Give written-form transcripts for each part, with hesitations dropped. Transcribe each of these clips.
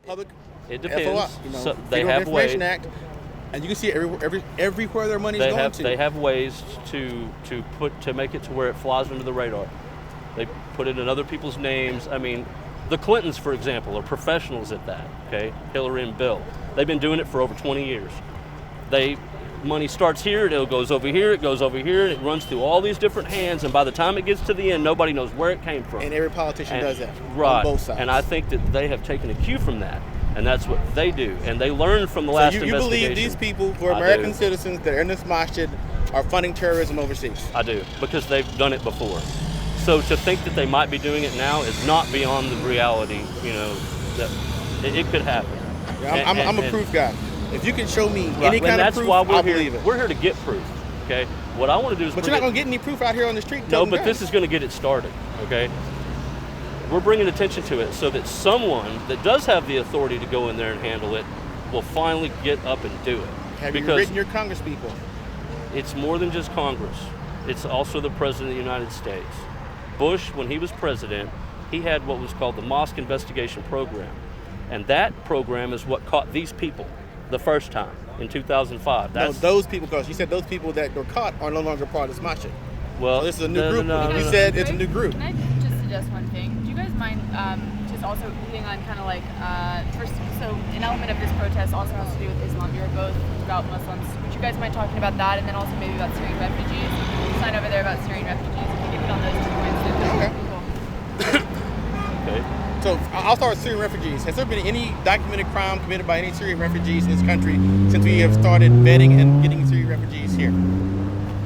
Public. It depends. FOI, So they Freedom of have ways. Information Act, and you can see everywhere their money's going to. They have ways to make it to where it flies under the radar. They put it in other people's names. I mean, the Clintons, for example, are professionals at that. Okay, Hillary and Bill. They've been doing it for over 20 years. Money starts here, it goes over here, it goes over here, and it runs through all these different hands, and by the time it gets to the end, nobody knows where it came from. And every politician does that, right, on both sides. And I think that they have taken a cue from that, and that's what they do. And they learned from the last investigation. So you believe these people, who are American citizens that are in this masjid, are funding terrorism overseas? I do, because they've done it before. So to think that they might be doing it now is not beyond the reality, that it could happen. Yeah, I'm a proof guy. If you can show me any kind of proof, I'll believe it. We're here to get proof, okay? What I want to do is... But you're not going to get any proof out here on the street. No, but this is going to get it started, okay? We're bringing attention to it so that someone that does have the authority to go in there and handle it will finally get up and do it. Have you written your Congress people? It's more than just Congress. It's also the President of the United States. Bush, when he was president, he had what was called the Mosque investigation program. And that program is what caught these people the first time in 2005. No, those people, because you said those people that were caught are no longer part of this masjid. Well, so this is a new group. You said it's a new group. Can I just suggest one thing? Do you guys mind just also being on kind of like, first, so an element of this protest also has to do with Islam. You're both devout Muslims. Would you guys mind talking about that, and then also maybe about Syrian refugees? Sign over there about Syrian refugees. If you get on those 2 points, then cool. Okay. So I'll start with Syrian refugees. Has there been any documented crime committed by any Syrian refugees in this country since we have started vetting and getting Syrian refugees here?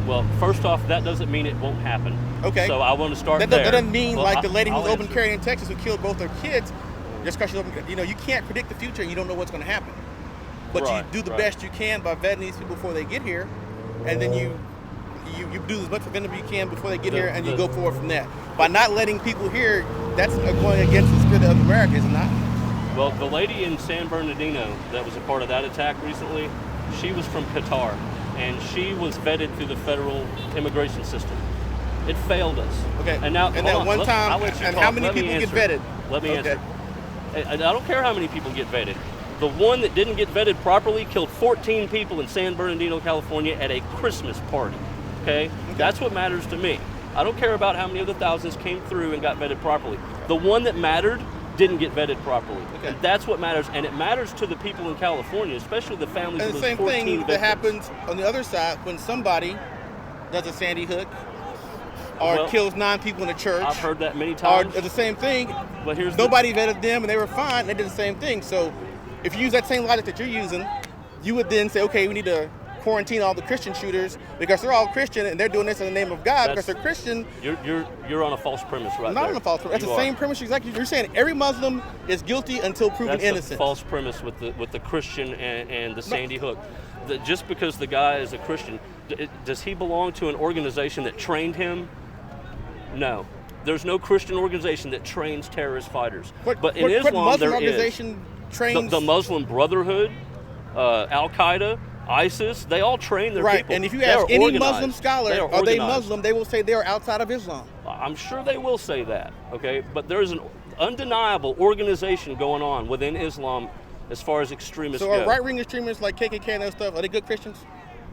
Well, first off, that doesn't mean it won't happen. Okay. So I want to start there. That doesn't mean like the lady who's open carrying in Texas who killed both her kids. Just because she's open, you can't predict the future and you don't know what's going to happen. But you do the best you can by vetting these people before they get here, and then you do as much preventive you can before they get here, and you go forward from that. By not letting people here, that's going against the spirit of America, is it not? Well, the lady in San Bernardino that was a part of that attack recently, she was from Qatar, and she was vetted through the federal immigration system. It failed us. Okay. And now, how many people get vetted? Let me answer. I don't care how many people get vetted. The one that didn't get vetted properly killed 14 people in San Bernardino, California at a Christmas party. Okay? That's what matters to me. I don't care about how many of the thousands came through and got vetted properly. The one that mattered didn't get vetted properly. Okay. And that's what matters, and it matters to the people in California, especially the families of those 14 victims. And the same thing that happens on the other side when somebody does a Sandy Hook or kills 9 people in a church. I've heard that many times. Or the same thing, but nobody vetted them and they were fine, and they did the same thing. So if you use that same logic that you're using, you would then say, okay, we need to quarantine all the Christian shooters because they're all Christian and they're doing this in the name of God because they're Christian. You're on a false premise right Not there. on a false premise. That's the same premise exactly. You're saying every Muslim is guilty until proven innocent. That's a false premise with the Christian and the Sandy Hook. Just because the guy is a Christian, does he belong to an organization that trained him? No. There's no Christian organization that trains terrorist fighters. But in Islam, there organization trains the Muslim Brotherhood, Al-Qaeda, ISIS, they all train their people. Right, and if you ask any Muslim scholar, are they Muslim, they will say they are outside of Islam. I'm sure they will say that, okay? But there's an undeniable organization going on within Islam as far as extremists go. So are right-wing extremists like KKK and those stuff, are they good Christians?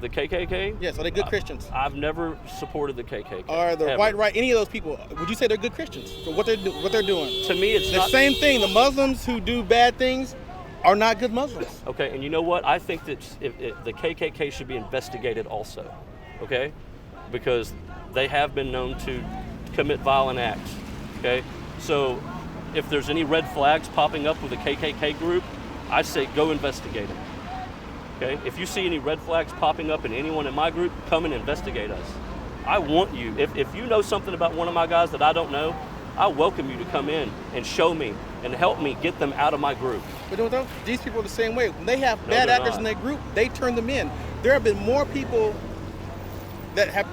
The KKK? Yes, are they good Christians? I've never supported the KKK. Or the right, any of those people, would you say they're good Christians for what they're doing? To me, it's the same thing. The Muslims who do bad things are not good Muslims. Okay, and you know what? I think that the KKK should be investigated also, okay? Because they have been known to commit violent acts, okay? So if there's any red flags popping up with the KKK group, I say go investigate them, okay? If you see any red flags popping up in anyone in my group, come and investigate us. I want you, if you know something about one of my guys that I don't know, I welcome you to come in and show me and help me get them out of my group. But these people are the same way. When they have bad actors in their group, they turn them in. There have been more people that have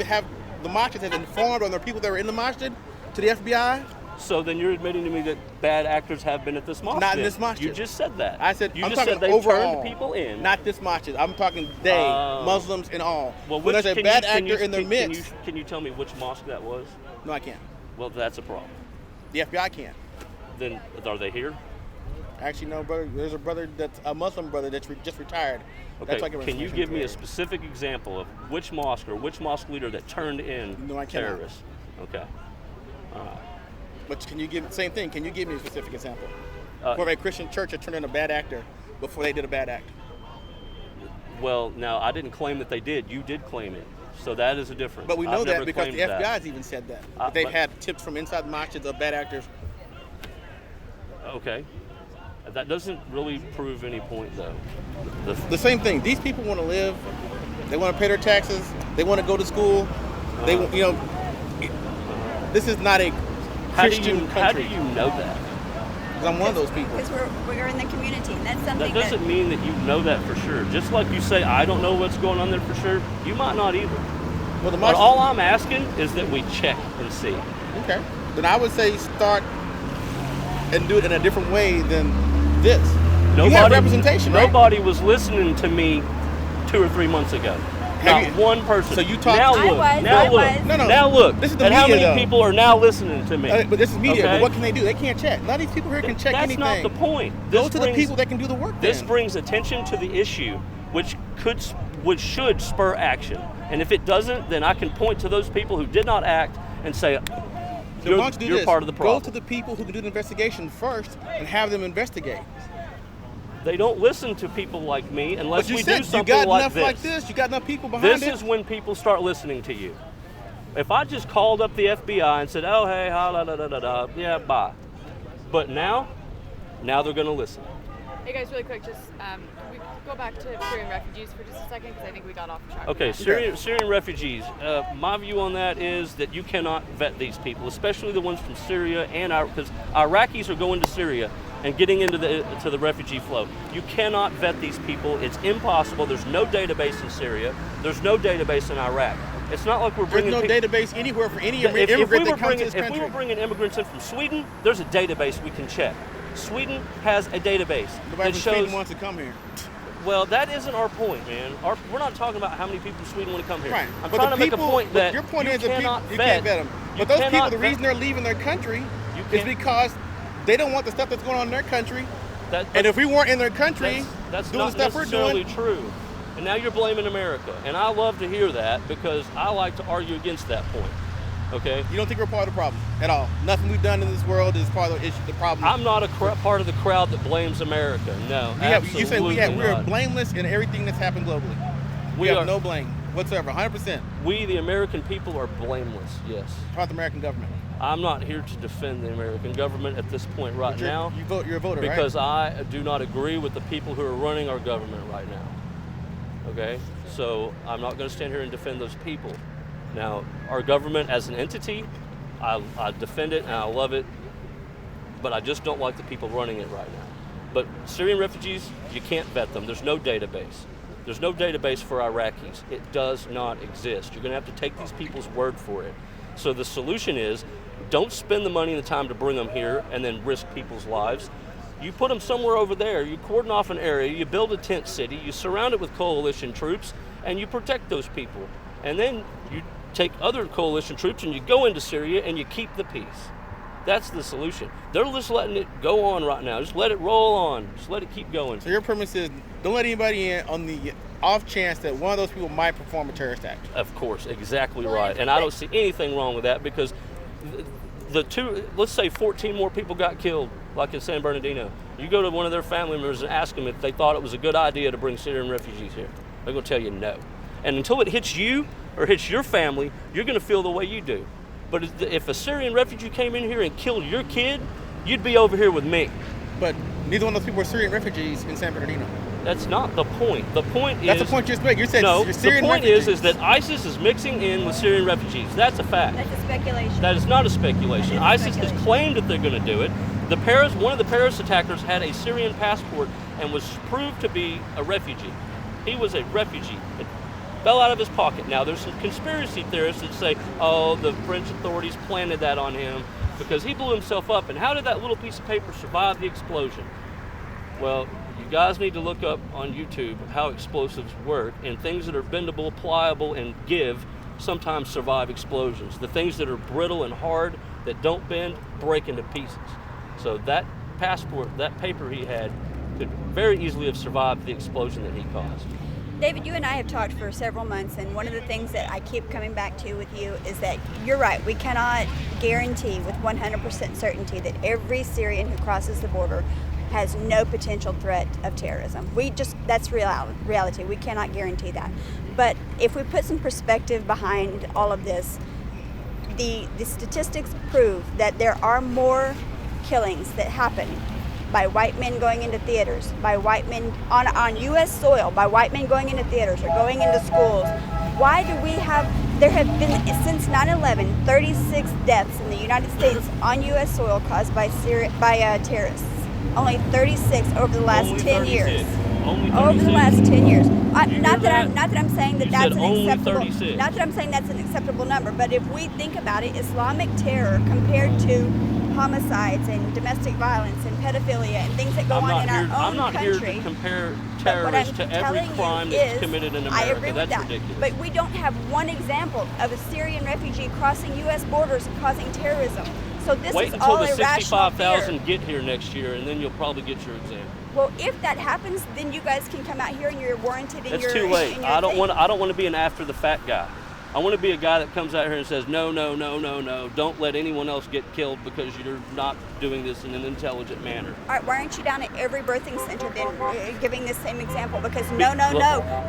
the masjid have informed on the people that were in the masjid to the FBI. So then you're admitting to me that bad actors have been at this masjid. Not in this masjid. You just said that. I said you I'm just talking said they overall, turned people in. Not this masjid. I'm talking Muslims and all. Well, when there's a bad actor in their midst. Can you tell me which mosque that was? No, I can't. Well, that's a problem. The FBI can't. Then are they here? Actually, no, brother. There's a brother that's a Muslim brother that's just retired. Okay, That's can you give me a specific example of which mosque or which mosque leader that turned in No, I cannot. terrorists? Okay. But can you give same thing? Can you give me a specific example where a Christian church had turned in a bad actor before they did a bad act? Well, now I didn't claim that they did. You did claim it, so that is a difference. But we know I've that never because claimed the that. FBI's even said that. They've had tips from inside the mosques of bad actors. Okay. That doesn't really prove any point, though. The same thing. These people want to live. They want to pay their taxes. They want to go to school. They, this is not a Christian country. How do you know that? Because I'm one of those people. Because we're in the community, and that's something That doesn't mean that you know that for sure. Just like you say, I don't know what's going on there for sure, you might not either. Well, But all I'm asking is that we check and see. Okay. Then I would say start and do it in a different way than this. You have representation, right? Nobody was listening to me 2 or 3 months ago. Not one person. So you talk. Now I look. was. Now I look. was. No. Now look. This is the at how media, many though. people are now listening to me. But this is media. Okay? But what can they do? They can't check. None of these people here can check anything. That's not the point. Go to the people that can do the work. This then. brings attention to the issue, which should spur action. And if it doesn't, then I can point to those people who did not act and say, So why don't you do you're this? part of the problem. Go to the people who can do the investigation first and have them investigate. They don't listen to people like me unless But you we said do something you got like enough this. like this. You got enough people behind This it. is when people start listening to you. If I just called up the FBI and said, oh, hey, ha, da, da, da, da, da, yeah, bye. But now they're going to listen. Hey guys, really quick, just can we go back to Syrian refugees for just a second because I think we got off track. Okay, Syrian refugees. My view on that is that you cannot vet these people, especially the ones from Syria and because Iraqis are going to Syria and getting into the refugee flow. You cannot vet these people. It's impossible. There's no database in Syria. There's no database in Iraq. It's not like we're bringing. There's no database anywhere for any If immigrant that comes to this If we country. were bringing immigrants in from Sweden, there's a database we can check. Sweden has a database Nobody that from shows. Sweden wants to come here. Well, that isn't our point, man. We're not talking about how many people from Sweden want to come here. Right. I'm But trying the to make people, a point but that your point you is that cannot you can't vet them. But those people, the reason they're leaving their country is because they don't want the stuff that's going on in their country. And if we weren't in their country that's doing the not stuff we're necessarily doing, true. And now you're blaming America, and I love to hear that because I like to argue against that point. Okay. you don't think we're part of the problem at all. Nothing we've done in this world is part of the issue, the problem. I'm not a part of the crowd that blames America. No, You say we absolutely are not. blameless in everything that's happened globally. We have no blame whatsoever, 100%. We, the American people, are blameless. Yes. About the American government. I'm not here to defend the American government at this point right now. You're a voter, because right? I do not agree with the people who are running our government right now. Okay? So I'm not going to stand here and defend those people. Now, our government as an entity, I defend it and I love it, but I just don't like the people running it right now. But Syrian refugees, you can't vet them. There's no database. There's no database for Iraqis. It does not exist. You're going to have to take these people's word for it. So the solution is, don't spend the money and the time to bring them here and then risk people's lives. You put them somewhere over there, you cordon off an area, you build a tent city, you surround it with coalition troops, and you protect those people. And then you take other coalition troops and you go into Syria and you keep the peace. That's the solution. They're just letting it go on right now. Just let it roll on. Just let it keep going. So your premise is don't let anybody in on the off chance that one of those people might perform a terrorist act. Of course, exactly right. And I don't see anything wrong with that because let's say 14 more people got killed, like in San Bernardino. You go to one of their family members and ask them if they thought it was a good idea to bring Syrian refugees here. They're going to tell you no. And until it hits you or hits your family, you're going to feel the way you do. But if a Syrian refugee came in here and killed your kid, you'd be over here with me. But neither one of those people are Syrian refugees in San Bernardino. That's not the point. The point is... That's the point you just made. You said no, you're Syrian the point refugees. is that ISIS is mixing in with Syrian refugees. That's a fact. That's a speculation. That is not a speculation. That is ISIS speculation. has claimed that they're going to do it. One of the Paris attackers had a Syrian passport and was proved to be a refugee. He was a refugee. It fell out of his pocket. Now, there's some conspiracy theorists that say, oh, the French authorities planted that on him because he blew himself up. And how did that little piece of paper survive the explosion? Well, you guys need to look up on YouTube how explosives work, and things that are bendable, pliable, and give sometimes survive explosions. The things that are brittle and hard, that don't bend, break into pieces. So that passport, that paper he had, could very easily have survived the explosion that he caused. David, you and I have talked for several months, and one of the things that I keep coming back to with you is that you're right. We cannot guarantee with 100% certainty that every Syrian who crosses the border has no potential threat of terrorism. That's reality. We cannot guarantee that. But if we put some perspective behind all of this, the statistics prove that there are more killings that happen by white men going into theaters, by white men on U.S. soil, by white men going into theaters or going into schools. Why do we have, there have been, since 9/11, 36 deaths in the United States on U.S. soil caused by terrorists. Only 36 over the last 10 years. Over the last 10 years. Not that I'm saying that that's an acceptable. Not that I'm saying that's an acceptable number, but if we think about it, Islamic terror compared to homicides and domestic violence and pedophilia and things that go on in our own country. I'm not here to compare terrorists to every crime that's committed in America. I agree with that's that. Ridiculous. But we don't have one example of a Syrian refugee crossing U.S. borders and causing terrorism. So this Wait is until all the irrational 65,000 fear. get here next year, and then you'll probably get your example. Well, if that happens, then you guys can come out here and you're warranted in It's your. too late. In your I don't thing. want to be an after the fact guy. I want to be a guy that comes out here and says, no, don't let anyone else get killed because you're not doing this in an intelligent manner. All right, why aren't you down at every birthing center then giving this same example? Because no.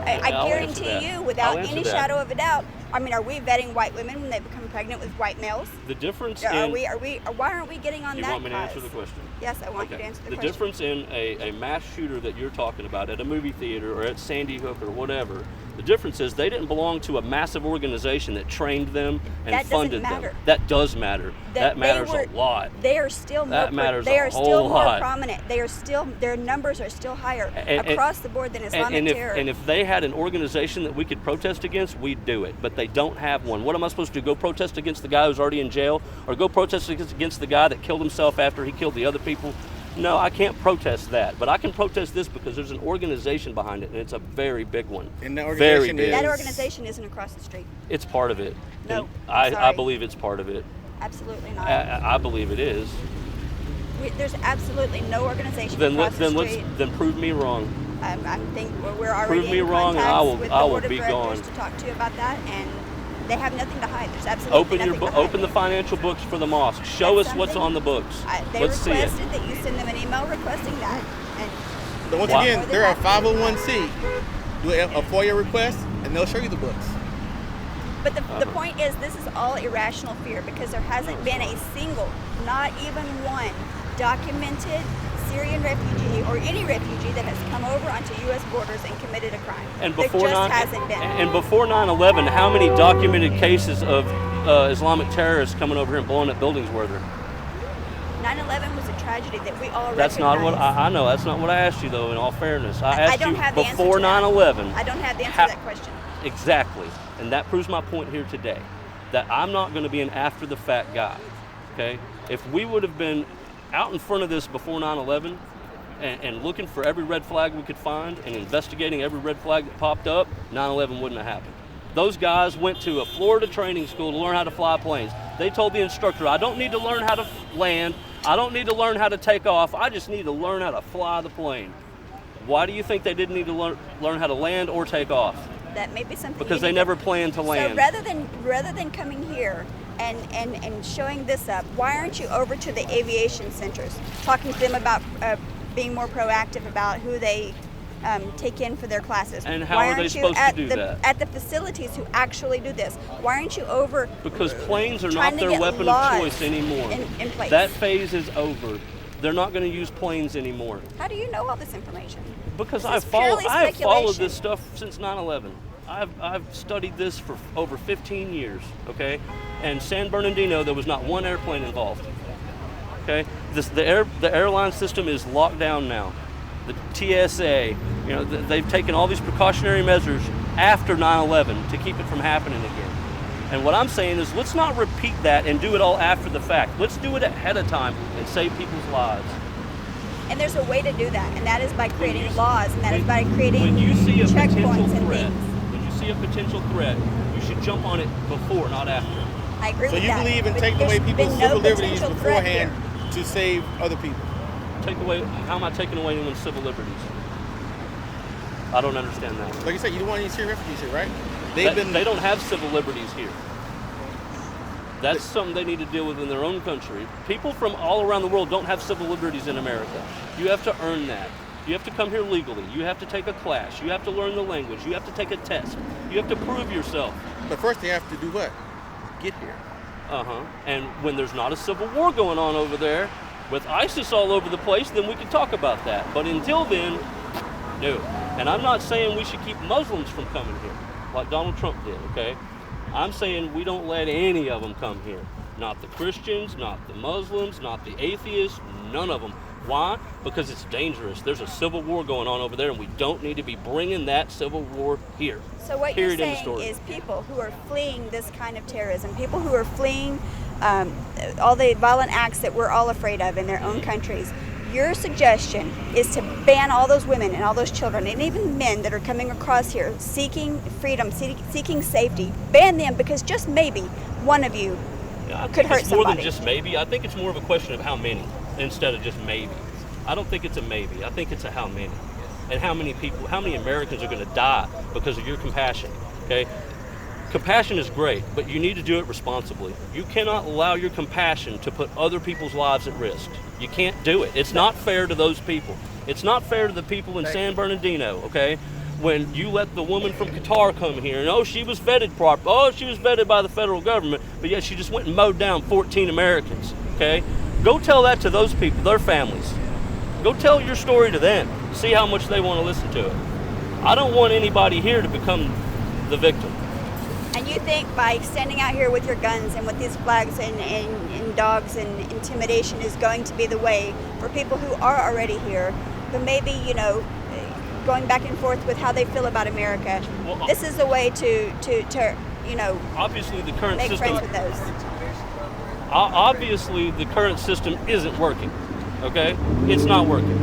I guarantee you, without any shadow of a doubt, I mean, are we vetting white women when they become pregnant with white males? The difference why in... aren't we getting on that? You want me to cause? answer the question? Yes, I want you to answer the question. The difference in a mass shooter that you're talking about at a movie theater or at Sandy Hook or whatever, the difference is they didn't belong to a massive organization that trained them and funded them. That does matter. That matters a lot. They are still more. They are still more prominent. They are still. Their numbers are still higher across the board than Islamic terror. And if they had an organization that we could protest against, we'd do it. But they don't have one. What am I supposed to do? Go protest against the guy who's already in jail, or go protest against the guy that killed himself after he killed the other people? No, I can't protest that, but I can protest this because there's an organization behind it, and it's a very big one. And that organization that organization isn't across the street. It's part of it. No, I believe it's part of it. Absolutely not. I believe it is. There's absolutely no organization across the street. Then prove me wrong. I think we're already prove me in wrong, and contact with the I will board of be directors gone. to talk to you about that, and they have nothing to hide. There's absolutely nothing to hide. Open the financial books for the mosque. Show us what's on the books. They Let's see it. requested that you send them an email requesting that. So once again, they're a 501c. Do a FOIA request, and they'll show you the books. But the point is, this is all irrational fear because there hasn't been a single, not even one, documented Syrian refugee or any refugee that has come over onto U.S. borders and committed a crime. And there just hasn't been. And before 9/11, how many documented cases of Islamic terrorists coming over here and blowing up buildings were there? 9/11 was a tragedy that we all That's not what recognize. I know. That's not what I asked you, though. In all fairness, I asked don't you have the before answer to 9/11. I don't have the answer to that question. Exactly, and that proves my point here today. That I'm not going to be an after-the-fact guy. Okay, if we would have been out in front of this before 9/11 and looking for every red flag we could find and investigating every red flag that popped up, 9/11 wouldn't have happened. Those guys went to a Florida training school to learn how to fly planes. They told the instructor, I don't need to learn how to land, I don't need to learn how to take off, I just need to learn how to fly the plane. Why do you think they didn't need to learn how to land or take off? That may be something. Because they never planned to land. So rather than coming here and showing this up, why aren't you over to the aviation centers, talking to them about being more proactive about who they take in for their classes? And how are they supposed to do that? At the facilities who actually do this, why aren't you over? Because planes are not their weapon of choice anymore. In place. That phase is over. They're not going to use planes anymore. How do you know all this information? Because I've followed this stuff since 9/11. I've studied this for over 15 years, okay? And San Bernardino, there was not one airplane involved, okay? The airline system is locked down now. The TSA, they've taken all these precautionary measures after 9/11 to keep it from happening again. And what I'm saying is, let's not repeat that and do it all after the fact. Let's do it ahead of time and save people's lives. And there's a way to do that, and that is by creating laws, and that is by creating when you see a checkpoints potential and threat, things. when you see a potential threat, you should jump on it before, not after. I agree with that. So you believe in but taking away there's people's been no civil liberties potential threat beforehand here. to save other people? How am I taking away anyone's civil liberties? I don't understand that. Like you said, you don't want any Syrian refugees here, right? They don't have civil liberties here. That's something they need to deal with in their own country. People from all around the world don't have civil liberties in America. You have to earn that. You have to come here legally. You have to take a class. You have to learn the language. You have to take a test. You have to prove yourself. But first they have to do what? Get here. And when there's not a civil war going on over there, with ISIS all over the place, then we can talk about that. But until then, no. And I'm not saying we should keep Muslims from coming here, like Donald Trump did, okay? I'm saying we don't let any of them come here. Not the Christians, not the Muslims, not the atheists, none of them. Why? Because it's dangerous. There's a civil war going on over there, and we don't need to be bringing that civil war here. So what you're saying is people who are fleeing this kind of terrorism, people who are fleeing all the violent acts that we're all afraid of in their own countries, your suggestion is to ban all those women and all those children and even men that are coming across here seeking freedom, seeking safety. Ban them because just maybe one of you could hurt somebody. It's more than just maybe. I think it's more of a question of how many instead of just maybe. I don't think it's a maybe. I think it's a how many. And how many people, how many Americans are going to die because of your compassion, okay? Compassion is great, but you need to do it responsibly. You cannot allow your compassion to put other people's lives at risk. You can't do it. It's not fair to those people. It's not fair to the people in San Bernardino, okay? When you let the woman from Qatar come here and she was vetted properly. She was vetted by the federal government, but yet she just went and mowed down 14 Americans, okay? Go tell that to those people, their families. Go tell your story to them. See how much they want to listen to it. I don't want anybody here to become the victim. And you think by standing out here with your guns and with these flags and dogs and intimidation is going to be the way for people who are already here, but maybe, going back and forth with how they feel about America, this is a way to obviously the current make system, friends with those. Obviously the current system isn't working, okay? It's not working.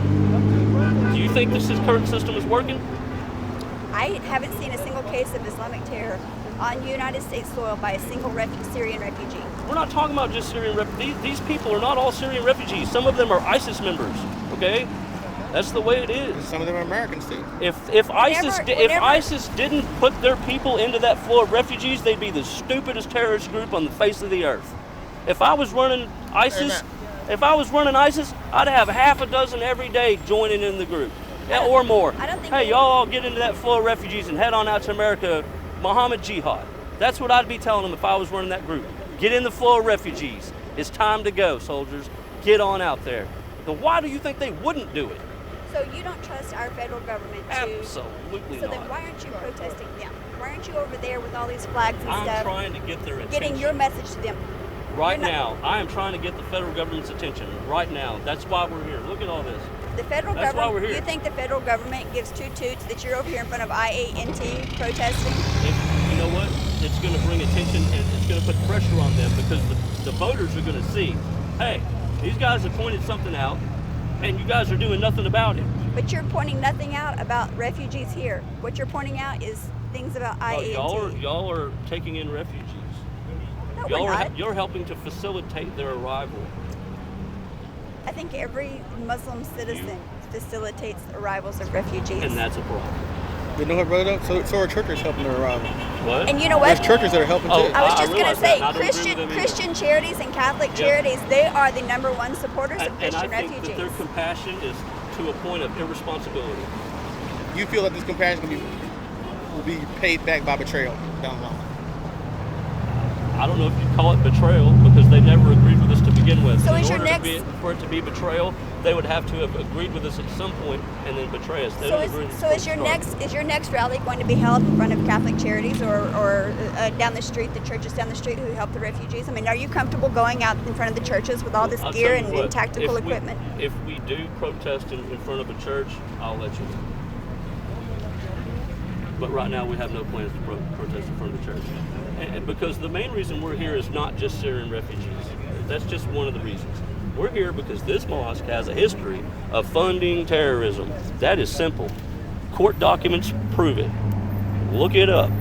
Do you think this current system is working? I haven't seen a single case of Islamic terror on United States soil by a single Syrian refugee. We're not talking about just Syrian refugees. These people are not all Syrian refugees. Some of them are ISIS members, okay? That's the way it is. Some of them are Americans too. If ISIS didn't put their people into that flow of refugees, they'd be the stupidest terrorist group on the face of the earth. If I was running ISIS, I'd have half a dozen every day joining in the group, or more. Hey, y'all all get into that flow of refugees and head on out to America. Muhammad Jihad. That's what I'd be telling them if I was running that group. Get in the flow of refugees. It's time to go, soldiers. Get on out there. And why do you think they wouldn't do it? So you don't trust our federal government to... Absolutely so not. Then why aren't you protesting them? Why aren't you over there with all these flags and stuff? I'm trying to get their attention. Getting your message to them. Right now, I am trying to get the federal government's attention. Right now. That's why we're here. Look at all this. The federal That's government, why we're here. You think the federal government gives two toots that you're over here in front of IANT protesting? You know what? It's going to bring attention and it's going to put pressure on them because the voters are going to see, hey, these guys have pointed something out and you guys are doing nothing about it. But you're pointing nothing out about refugees here. What you're pointing out is things about IANT. Y'all are taking in refugees. No, we're not. You're helping to facilitate their arrival. I think every Muslim citizen facilitates arrivals of refugees. And that's a problem. You know what, brother? So are churches helping their arrival. What? And you know what? There's churches that are helping too. I was just going to say, Christian Christian charities and Catholic charities, they are the number one supporters of Christian and I think refugees. that their compassion is to a point of irresponsibility. You feel that this compassion will be paid back by betrayal down the line? I don't know if you'd call it betrayal because they never agreed with us to begin with. So For it to be betrayal, they would have to have agreed with us at some point and then betray us. Is your next rally going to be held in front of Catholic charities or down the street, the churches down the street who help the refugees? I mean, are you comfortable going out in front of the churches with all this gear and tactical equipment? If we do protest in front of a church, I'll let you know. But right now we have no plans to protest in front of the church. And because the main reason we're here is not just Syrian refugees. That's just one of the reasons. We're here because this mosque has a history of funding terrorism. That is simple. Court documents prove it. Look it up.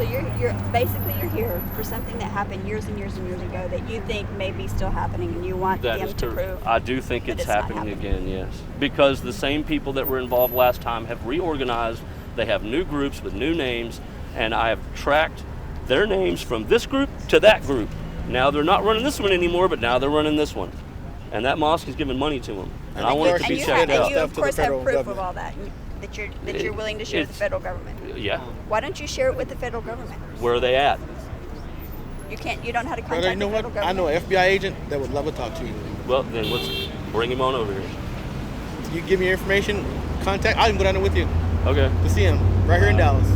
So you're basically you're here for something that happened years and years and years ago that you think may be still happening, and you want That them is to correct. prove. I do think that it's not happening again, yes. Because the same people that were involved last time have reorganized. They have new groups with new names, and I have tracked their names from this group to that group. Now they're not running this one anymore, but now they're running this one. And that mosque is giving money to them. And I want it to be checked out. And you, of course, have proof government. of all that, that you're willing to share with the federal government. Yeah. Why don't you share it with the federal government? Where are they at? You don't know how to contact Brother, you know the what? federal government. I know an FBI agent that would love to talk to you. Well, then let's bring him on over here. You give me your information, contact. I'll even go down there with you Okay. to see him right here in Dallas.